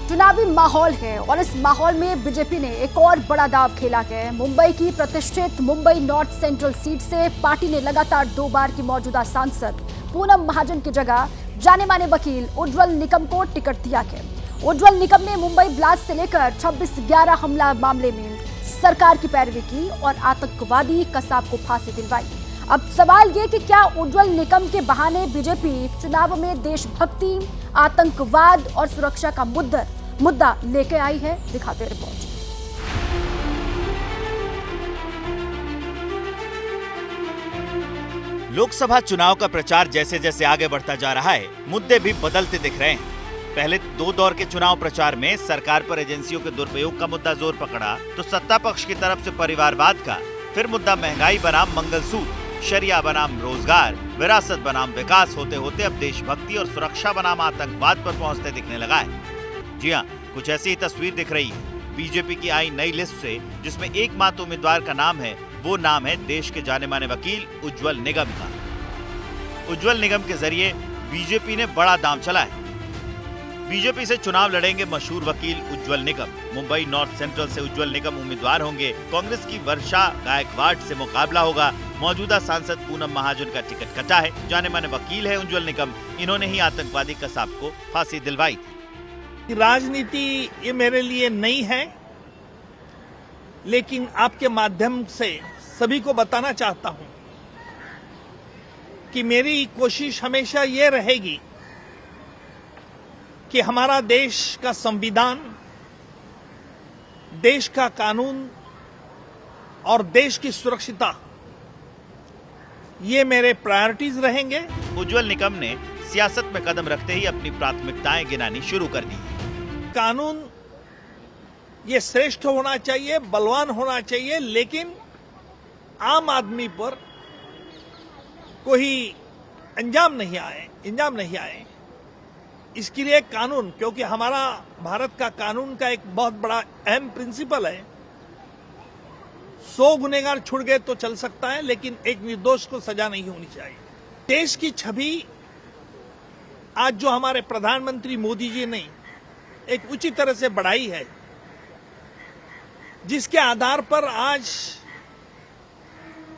चुनावी माहौल है और इस माहौल में बीजेपी ने एक और बड़ा दांव खेला है। मुंबई की प्रतिष्ठित मुंबई नॉर्थ सेंट्रल सीट से पार्टी ने लगातार 2 बार की मौजूदा सांसद पूनम महाजन की जगह जाने माने वकील उज्ज्वल निकम को टिकट दिया है। उज्ज्वल निकम ने मुंबई ब्लास्ट से लेकर 26/11 हमला मामले में सरकार की पैरवी की और आतंकवादी कसाब को फांसी दिलवाई। अब सवाल ये कि क्या उज्ज्वल निकम के बहाने बीजेपी चुनाव में देशभक्ति, आतंकवाद और सुरक्षा का मुद्दा लेके आई है? दिखाते रिपोर्ट। लोकसभा चुनाव का प्रचार जैसे जैसे आगे बढ़ता जा रहा है, मुद्दे भी बदलते दिख रहे हैं। पहले 2 दौर के चुनाव प्रचार में सरकार पर एजेंसियों के दुरुपयोग का मुद्दा जोर पकड़ा, तो सत्ता पक्ष की तरफ से परिवारवाद का, फिर मुद्दा महंगाई बनाम मंगलसूत्र, शरिया बनाम रोजगार, विरासत बनाम विकास होते होते अब देशभक्ति और सुरक्षा बनाम आतंकवाद पर पहुंचते दिखने लगा है। जी हां, कुछ ऐसी ही तस्वीर दिख रही है बीजेपी की आई नई लिस्ट से, जिसमें एकमात्र उम्मीदवार का नाम है। वो नाम है देश के जाने माने वकील उज्ज्वल निगम का। उज्ज्वल निगम के जरिए बीजेपी ने बड़ा दांव चला है। बीजेपी से चुनाव लड़ेंगे मशहूर वकील उज्ज्वल निगम। मुंबई नॉर्थ सेंट्रल से उज्ज्वल निगम उम्मीदवार होंगे। कांग्रेस की वर्षा गायकवाड़ से मुकाबला होगा। मौजूदा सांसद पूनम महाजन का टिकट कटा है। जाने माने वकील है उज्ज्वल निगम। इन्होंने ही आतंकवादी कसाब को फांसी दिलवाई थी। राजनीति ये मेरे लिए नई है, लेकिन आपके माध्यम से सभी को बताना चाहता हूं कि मेरी कोशिश हमेशा ये रहेगी कि हमारा देश का संविधान, देश का कानून और देश की सुरक्षिता, ये मेरे प्रायोरिटीज रहेंगे। उज्ज्वल निगम ने सियासत में कदम रखते ही अपनी प्राथमिकताएं गिनानी शुरू कर दी। कानून ये श्रेष्ठ होना चाहिए, बलवान होना चाहिए, लेकिन आम आदमी पर कोई इंजाम नहीं आए। इसके लिए कानून, क्योंकि हमारा भारत का कानून का एक बहुत बड़ा अहम प्रिंसिपल है, 100 गुनहगार छुड़ गए तो चल सकता है, लेकिन एक निर्दोष को सजा नहीं होनी चाहिए। देश की छवि आज जो हमारे प्रधानमंत्री मोदी जी ने एक उचित तरह से बढ़ाई है, जिसके आधार पर आज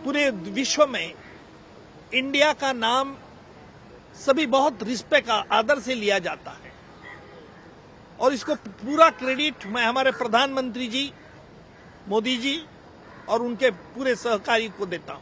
पूरे विश्व में इंडिया का नाम सभी बहुत रिस्पेक्ट, आदर से लिया जाता है, और इसको पूरा क्रेडिट मैं हमारे प्रधानमंत्री जी मोदी जी और उनके पूरे सहकारी को देता हूं।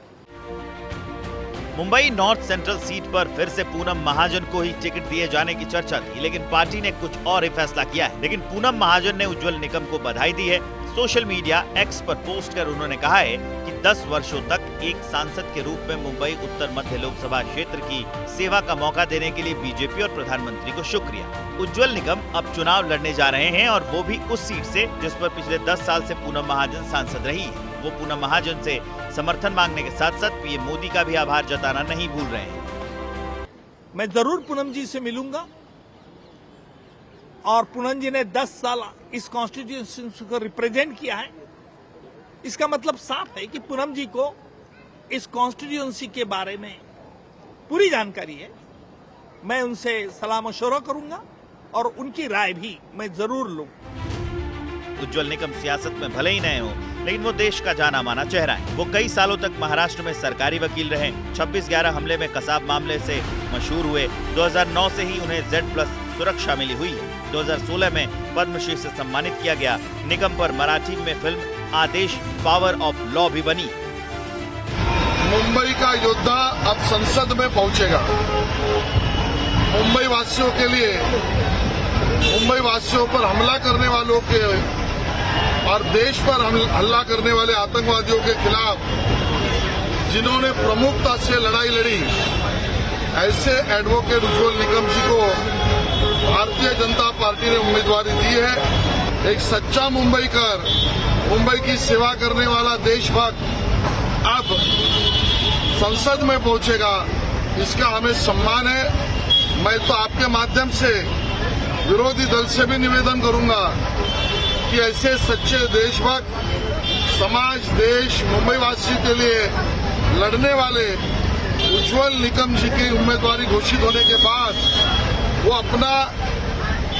मुंबई नॉर्थ सेंट्रल सीट पर फिर से पूनम महाजन को ही टिकट दिए जाने की चर्चा थी, लेकिन पार्टी ने कुछ और ही फैसला किया है। लेकिन पूनम महाजन ने उज्ज्वल निगम को बधाई दी है। सोशल मीडिया एक्स पर पोस्ट कर उन्होंने कहा है कि 10 वर्षों तक एक सांसद के रूप में मुंबई उत्तर मध्य लोकसभा क्षेत्र की सेवा का मौका देने के लिए बीजेपी और प्रधानमंत्री को शुक्रिया। उज्ज्वल निगम अब चुनाव लड़ने जा रहे हैं, और वो भी उस सीट से जिस पर पिछले 10 साल से पूनम महाजन सांसद रही है। वो पूनम महाजन से समर्थन मांगने के साथ साथ पीएम मोदी का भी आभार जताना नहीं भूल रहे हैं। मैं जरूर पूनम जी से मिलूंगा, और पूनम जी ने 10 साल इस कॉन्स्टिट्यूशन को रिप्रेजेंट किया है। इसका मतलब साफ है कि पूनम जी को इस कॉन्स्टिट्यूंसी के बारे में पूरी जानकारी है। मैं उनसे सलाह मशवरा करूंगा और उनकी राय भी मैं जरूर लूंगा। उज्ज्वल निगम सियासत में भले ही नए हो, लेकिन वो देश का जाना माना चेहरा है। वो कई सालों तक महाराष्ट्र में सरकारी वकील रहे। 26/11 हमले में कसाब मामले से मशहूर हुए। 2009 से ही उन्हें Z+ सुरक्षा मिली हुई है। 2016 में पद्मश्री से सम्मानित किया गया। निगम पर मराठी में film Aadesh power of law भी बनी। मुंबई का योद्धा अब संसद में पहुंचेगा। मुंबई वासियों के लिए, मुंबई वासियों पर हमला करने वालों के और देश पर हमला करने वाले आतंकवादियों के खिलाफ जिन्होंने प्रमुखता से लड़ाई लड़ी, ऐसे एडवोकेट उज्ज्वल निगम जी को भारतीय जनता पार्टी ने उम्मीदवारी दी है। एक सच्चा मुंबईकर, मुंबई की सेवा करने वाला देशभक्त अब संसद में पहुंचेगा, इसका हमें सम्मान है। मैं तो आपके माध्यम से विरोधी दल से भी निवेदन करूंगा कि ऐसे सच्चे देशभक्त, समाज, देश, मुंबई वासी के लिए लड़ने वाले उज्ज्वल निकम जी की उम्मीदवारी घोषित होने के बाद वो अपना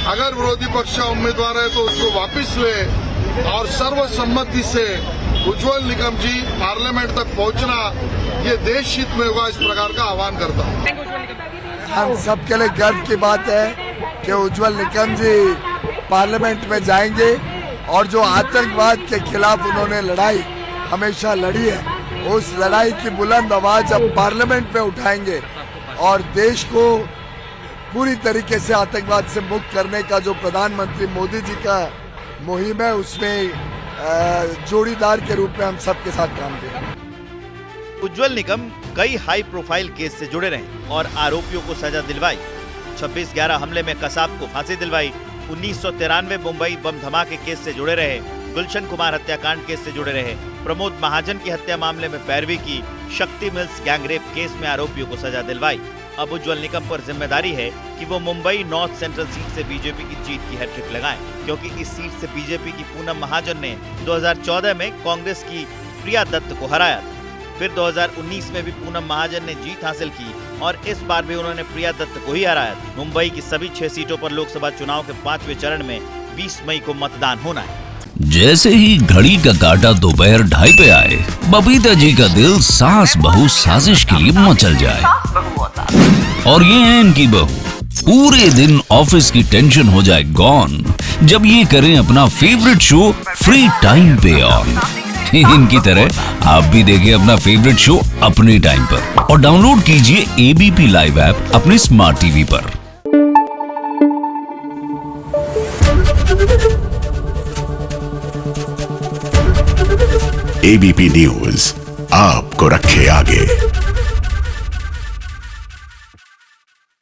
अगर विरोधी पक्ष का उम्मीदवार है तो उसको वापस ले और सर्वसम्मति से उज्जवल निकम जी पार्लियामेंट तक पहुंचना ये देश हित में होगा, इस प्रकार का आह्वान करता हूं। हम सबके लिए गर्व की बात है कि उज्जवल निकम जी पार्लियामेंट में जाएंगे और जो आतंकवाद के खिलाफ उन्होंने लड़ाई हमेशा लड़ी है, उस लड़ाई की बुलंद आवाज अब पार्लियामेंट में उठाएंगे और देश को पूरी तरीके से आतंकवाद से मुक्त करने का जो प्रधानमंत्री मोदी जी का मुहिम है उसमें जोड़ीदार के रूप में हम सबके साथ काम करेंगे। उज्जवल निकम कई हाई प्रोफाइल केस से जुड़े रहे और आरोपियों को सजा दिलवाई। 26/11 हमले में कसाब को फांसी दिलवाई। 1993 मुंबई बम धमाके केस से जुड़े रहे। गुलशन कुमार हत्याकांड केस से जुड़े रहे। प्रमोद महाजन की हत्या मामले में पैरवी की। शक्ति मिल्स गैंगरेप केस में आरोपियों को सजा दिलवाई। अब उज्जवल निकम पर जिम्मेदारी है कि वो मुंबई नॉर्थ सेंट्रल सीट से बीजेपी की जीत की हैट्रिक लगाएं, क्योंकि इस सीट से बीजेपी की पूनम महाजन ने 2014 में कांग्रेस की प्रिया दत्त को हराया था। फिर 2019 में भी पूनम महाजन ने जीत हासिल की और इस बार भी उन्होंने प्रिया दत्त को ही हराया था। मुंबई की सभी 6 सीटों पर लोकसभा चुनाव के 5वें चरण में 20 मई को मतदान होना है। जैसे ही घड़ी का काटा दोपहर 2:30 पे आए, बबीता जी का दिल सास बहू साजिश के लिए मचल जाए। और ये है इनकी बहू, पूरे दिन ऑफिस की टेंशन हो जाए गॉन जब ये करें अपना फेवरेट शो फ्री टाइम पे ऑन। इनकी तरह आप भी देखिए अपना फेवरेट शो अपने टाइम पर और डाउनलोड कीजिए एबीपी लाइव ऐप अपने स्मार्ट टीवी पर। एबीपी न्यूज आपको रखे आगे।